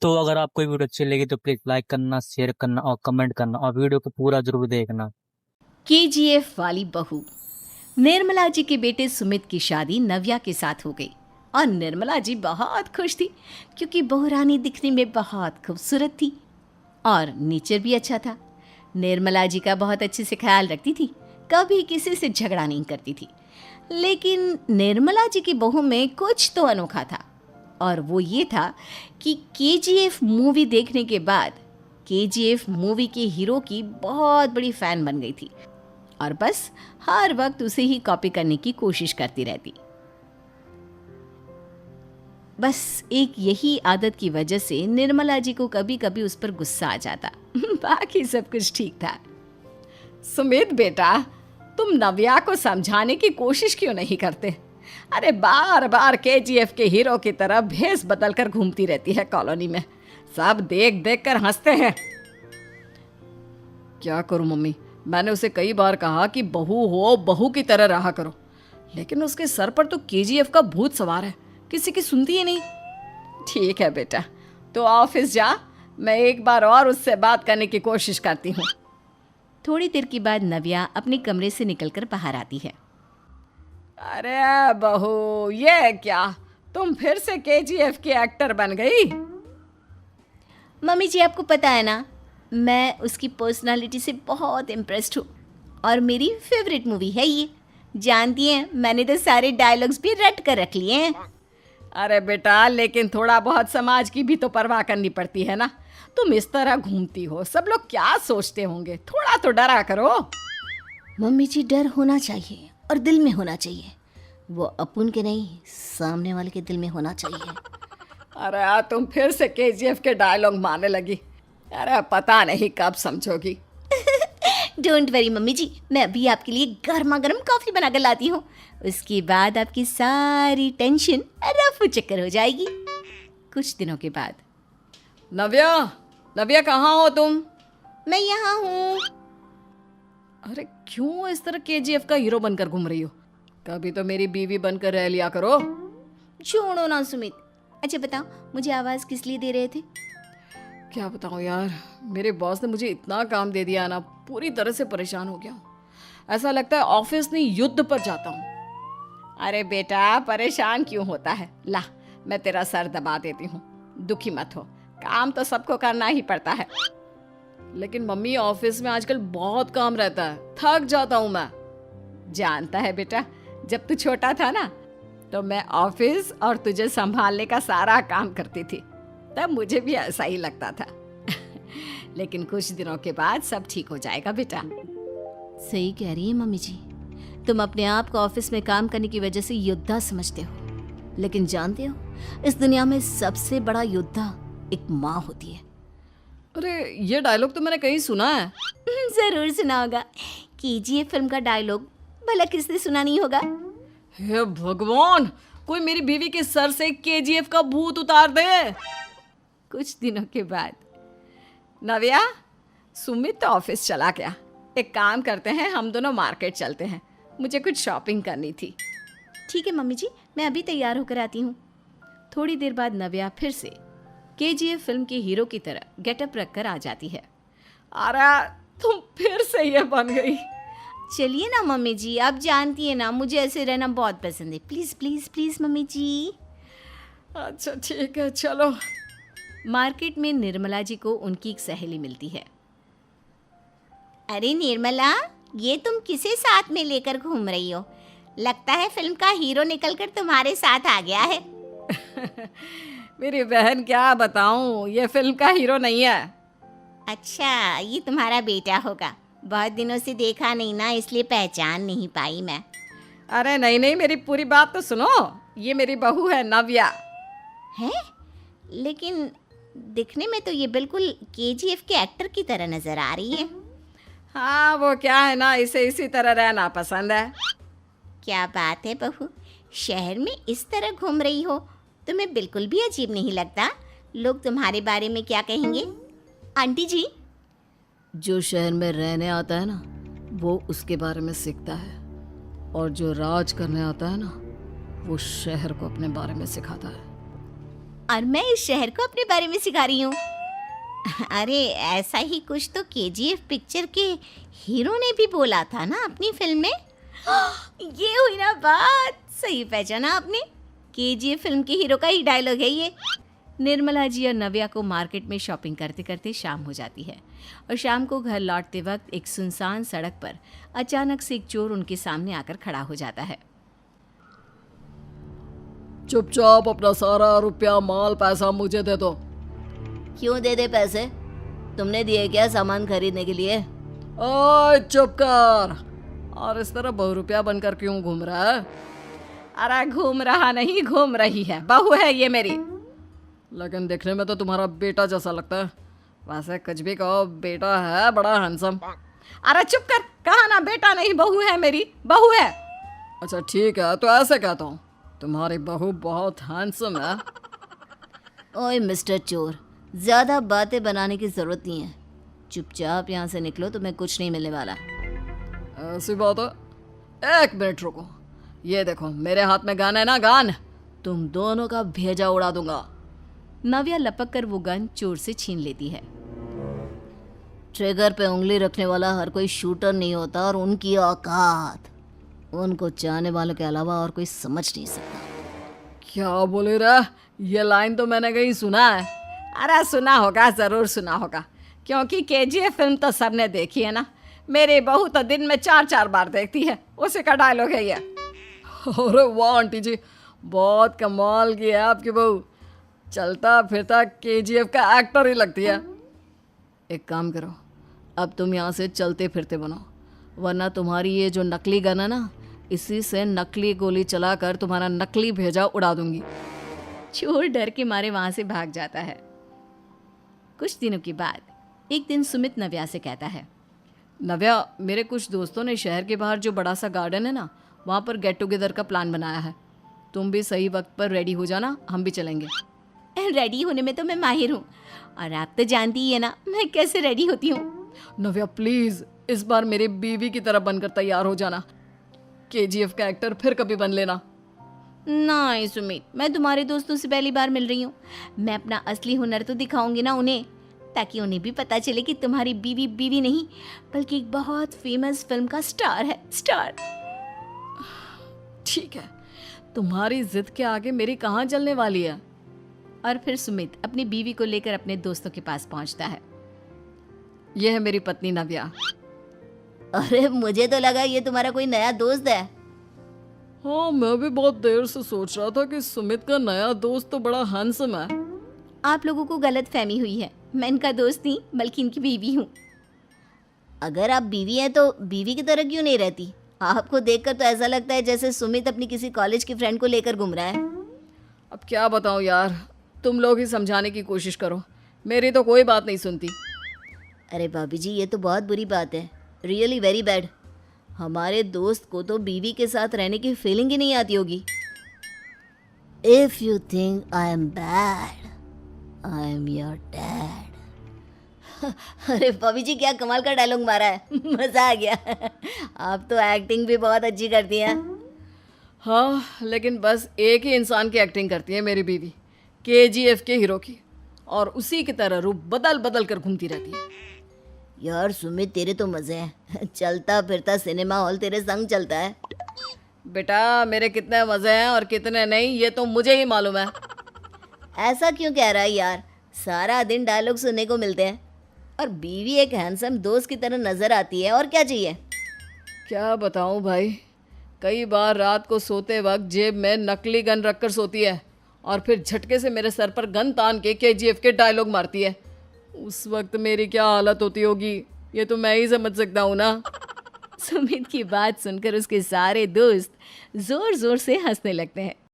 तो अगर आपको ये वीडियो अच्छी लगी तो प्लीज लाइक करना, शेयर करना और कमेंट करना और वीडियो को पूरा जरूर देखना। केजीएफ वाली बहू। निर्मला जी के बेटे सुमित की शादी नव्या के साथ हो गई और निर्मला जी बहुत खुश थी क्योंकि बहू रानी दिखने में बहुत खूबसूरत थी और नेचर भी अच्छा था। निर्मला जी का बहुत अच्छे से ख्याल रखती थी, कभी किसी से झगड़ा नहीं करती थी। लेकिन निर्मला जी की बहू में कुछ तो अनोखा था और वो ये था कि केजीएफ मूवी देखने के बाद केजीएफ मूवी के हीरो की बहुत बड़ी फ़ैन बन गई थी और बस हर वक्त उसे ही कॉपी करने की कोशिश करती रहती। बस एक यही आदत की वजह से निर्मला जी को कभी कभी उस पर गुस्सा आ जाता। बाकी सब कुछ ठीक था। सुमित बेटा, तुम नव्या को समझाने की कोशिश क्यों नहीं करते? अरे बार बार केजीएफ के हीरो की तरह भेस बदल कर घूमती रहती है कॉलोनी में, सब देख देख कर हंसते हैं। क्या करूं मम्मी, मैंने उसे कई बार कहा कि बहू हो, बहू की तरह रहा करो, लेकिन उसके सर पर तो केजीएफ का भूत सवार है, किसी की सुनती ही नहीं। ठीक है बेटा, तो ऑफिस जा, मैं एक बार और उससे बात करने की कोशिश करती हूँ। थोड़ी देर के बाद नव्या अपने कमरे से निकलकर बाहर आती है। अरे बहू, ये क्या, तुम फिर से केजीएफ की एक्टर बन गई? मम्मी जी, आपको पता है ना, मैं उसकी पर्सनालिटी से बहुत इम्प्रेस्ड हूँ और मेरी फेवरेट मूवी है ये। जानती हैं, मैंने तो सारे डायलॉग्स भी रट कर रख लिए हैं। अरे बेटा, लेकिन थोड़ा बहुत समाज की भी तो परवाह करनी पड़ती है ना। तुम इस तरह घूमती हो, सब लोग क्या सोचते होंगे, थोड़ा तो डरा करो। मम्मी जी, डर होना चाहिए और दिल में होना चाहिए, वो अपन के नहीं, सामने वाले के दिल में होना चाहिए। अरे तुम फिर से केजीएफ के डायलॉग मारने लगी। अरे पता नहीं कब समझोगी। डोंट वरी मम्मी जी, मैं अभी आपके लिए गर्मा गर्म कॉफ़ी बना कर लाती हूँ, उसके बाद आपकी सारी टेंशन रफू चक्कर हो जाएगी। कुछ दिनों के बाद। नव्या, नव्या कहाँ हो तुम? मैं यहाँ हूँ। अरे क्यों इस तरह केजीएफ का हीरो बनकर घूम रही हो? कभी तो मेरी बीवी बनकर रह लिया करो। छोड़ो ना सुमित। अच्छा बताओ, मुझे आवाज़ किस लिए दे रहे थे? क्या बताऊँ यार, मेरे बॉस ने मुझे इतना काम दे दिया ना, पूरी तरह से परेशान हो गया हूँ। ऐसा लगता है ऑफिस नहीं, युद्ध पर जाता हूँ। अरे बेटा, परेशान क्यों होता है? ला, मैं तेरा सर दबा देती हूँ, दुखी मत हो, काम तो सबको करना ही पड़ता है। लेकिन मम्मी, ऑफिस में आजकल बहुत काम रहता है, थक जाता हूँ मैं। जानता है बेटा, जब तू छोटा था ना, तो मैं ऑफिस और तुझे संभालने का सारा काम करती थी, तब मुझे भी ऐसा ही लगता था। लेकिन कुछ दिनों के बाद सब ठीक हो जाएगा बेटा। सही कह रही है मम्मी जी, तुम अपने आप को ऑफिस में काम करने की वजह से योद्धा समझते हो, लेकिन जानते हो, इस दुनिया में सबसे बड़ा योद्धा एक माँ होती है। अरे ये डायलॉग तो मैंने कहीं सुना है। जरूर सुना होगा, केजीएफ फिल्म का डायलॉग, भला किसने सुना नहीं होगा? हे भगवान, कोई मेरी बीवी के सर से केजीएफ का भूत उतार दे। कुछ दिनों के बाद। नव्या, सुमित तो ऑफिस चला गया, एक काम करते हैं, हम दोनों मार्केट चलते हैं, मुझे कुछ शॉपिंग करनी थी। ठीक है मम्मी जी, मैं अभी तैयार होकर आती हूँ। थोड़ी देर बाद नव्या फिर से केजीएफ फिल्म के हीरो की तरह गेटअप रखकर आ जाती है। अरे तुम फिर से ये बन गई। चलिए ना मम्मी जी, आप जानती है ना, मुझे ऐसे रहना बहुत पसंद है, प्लीज़ प्लीज़ प्लीज़ मम्मी जी। अच्छा ठीक है, चलो। मार्केट में निर्मला जी को उनकी एक सहेली मिलती है। अरे निर्मला, ये तुम किसे साथ में लेकर घूम रही हो? लगता है फिल्म का हीरो निकलकर तुम्हारे साथ आ गया है। मेरी बहन, क्या बताऊं, ये फिल्म का हीरो नहीं है। अच्छा, ये तुम्हारा बेटा होगा, बहुत दिनों से देखा नहीं ना, इसलिए पहचान नहीं पाई मैं। अरे नहीं नहीं, मेरी पूरी बात तो सुनो, ये मेरी बहू है नव्या। हैं? लेकिन दिखने में तो ये बिल्कुल केजीएफ के एक्टर की तरह नजर आ रही है। हाँ, वो क्या है ना, इसे इसी तरह रहना पसंद है। क्या बात है बहू, शहर में इस तरह घूम रही हो, तुम्हें बिल्कुल भी अजीब नहीं लगता? लोग तुम्हारे बारे में क्या कहेंगे? आंटी जी, जो शहर में रहने आता है ना, वो उसके बारे में सीखता है, और जो राज करने आता है ना, वो शहर को अपने बारे में सिखाता है। और मैं इस शहर को अपने बारे में सिखा रही हूँ। अरे ऐसा ही कुछ तो केजीएफ पिक्चर के हीरो ने भी बोला था ना अपनी फिल्म में। ये हुई ना बात, सही पहचाना आपने। केजीएफ फिल्म के हीरो का ही डायलॉग है ये। निर्मला जी और नव्या को मार्केट में शॉपिंग करते करते शाम हो जाती है और शाम को घर लौटते वक्त एक सुनसान सड़क पर अचानक से एक चोर उनके सामने आकर खड़ा हो जाता है। चुपचाप अपना सारा रुपया माल पैसा मुझे दे दो। क्यों दे दे पैसे? तुमने दिए क्या सामान खरीदने के लिए? ओए चुप कर। और इस तरह बहुरुपया बनकर क्यों घूम रहा है? अरे घूम रहा नहीं, घूम रही है, बहू है ये मेरी। लेकिन देखने में तो तुम्हारा बेटा जैसा लगता है। वैसे कुछ भी कहो, बेटा है बड़ा हैंडसम। अरे चुप कर, कहा ना बेटा नहीं बहू है मेरी, बहू है। अच्छा ठीक है, तो ऐसे कहता हूँ, तुम्हारी बहू बहुत हैंडसम है। ओए मिस्टर चोर, ज़्यादा बातें बनाने की ज़रूरत नहीं है। चुपचाप यहाँ से निकलो, तुम्हें कुछ नहीं मिलने वाला। ऐसी बात है। एक मिनट रुको, ये देखो मेरे हाथ में गन है ना, गन। तुम दोनों का भेजा उड़ा दूंगा। नव्या लपक कर वो गन चोर से छीन लेती है। ट्रिगर पे उंगली रखने वाला हर कोई शूटर नहीं होता, और उनकी औकात उनको चाहने वालों के अलावा और कोई समझ नहीं सकता। क्या बोले रे? ये लाइन तो मैंने कहीं सुना है। अरे सुना होगा, ज़रूर सुना होगा, क्योंकि केजीएफ फिल्म तो सबने देखी है ना। मेरी बहू तो दिन में 4-4 बार देखती है, उसी का डायलॉग है ये। अरे वाह आंटी जी, बहुत कमाल की है आपकी बहू। चलता फिरता केजीएफ का एक्टर ही लगती है। एक काम करो, अब तुम यहाँ से चलते फिरते बनो, वरना तुम्हारी ये जो नकली गन है ना, इसी से नकली गोली चलाकर तुम्हारा नकली भेजा उड़ा दूंगी। चोर डर के मारे वहां से भाग जाता है। कुछ दिनों के बाद एक दिन सुमित नव्या से कहता है, नव्या, मेरे कुछ दोस्तों ने शहर के बाहर जो बड़ा सा गार्डन है ना, वहाँ पर गेट टुगेदर का प्लान बनाया है। तुम भी सही वक्त पर रेडी हो जाना, हम भी चलेंगे। रेडी होने में तो मैं माहिर हूँ, और आप तो जानती ही है ना मैं कैसे रेडी होती हूँ। नव्या प्लीज, इस बार मेरी बीवी की तरह बनकर तैयार हो जाना। केजीएफ का एक्टर फिर कभी बन लेना। नहीं सुमित, मैं तुम्हारे दोस्तों से पहली बार मिल रही हूँ। मैं अपना असली हुनर तो दिखाऊंगी ना उन्हें, ताकि उन्हें भी पता चले कि तुम्हारी बीवी बीवी नहीं बल्कि एक बहुत फेमस फिल्म का स्टार है, स्टार। ठीक है, तुम्हारी जिद के आगे मेरी कहाँ जलने वाली है। और फिर सुमित अपनी बीवी को लेकर अपने दोस्तों के पास पहुंचता है। यह है मेरी पत्नी नव्या। अरे मुझे तो लगा ये तुम्हारा कोई नया दोस्त है। हाँ, मैं भी बहुत देर से सोच रहा था कि सुमित का नया दोस्त तो बड़ा हैंडसम है। आप लोगों को गलत फहमी हुई है, मैं इनका दोस्त नहीं बल्कि इनकी बीवी हूँ। अगर आप बीवी हैं तो बीवी की तरह क्यों नहीं रहती? आपको देखकर तो ऐसा लगता है जैसे सुमित अपनी किसी कॉलेज की फ्रेंड को लेकर घूम रहा है। अब क्या बताऊँ यार, तुम लोग ही समझाने की कोशिश करो, मेरी तो कोई बात नहीं सुनती। अरे भाभी जी, ये तो बहुत बुरी बात है, रियली वेरी बैड। हमारे दोस्त को तो बीवी के साथ रहने की फीलिंग ही नहीं आती होगी। If you think I am bad, I am your dad. अरे भाभी जी, क्या कमाल का डायलॉग मारा है, मजा आ गया। आप तो एक्टिंग भी बहुत अच्छी करती हैं। हाँ, लेकिन बस एक ही इंसान की एक्टिंग करती है मेरी बीवी, केजीएफ के हीरो की, और उसी की तरह रूप बदल बदल कर घूमती रहती है। यार सुमित, तेरे तो मजे हैं, चलता फिरता सिनेमा हॉल तेरे संग चलता है। बेटा, मेरे कितने मज़े हैं और कितने नहीं, ये तो मुझे ही मालूम है। ऐसा क्यों कह रहा है यार, सारा दिन डायलॉग सुनने को मिलते हैं, और बीवी एक हैंडसम दोस्त की तरह नजर आती है, और क्या चाहिए। क्या बताऊं भाई, कई बार रात को सोते वक्त जेब में नकली गन रखकर सोती है, और फिर झटके से मेरे सर पर गन तान के केजीएफ के डायलॉग मारती है। उस वक्त मेरी क्या हालत होती होगी, ये तो मैं ही समझ सकता हूँ ना। सुमित की बात सुनकर उसके सारे दोस्त जोर जोर से हंसने लगते हैं।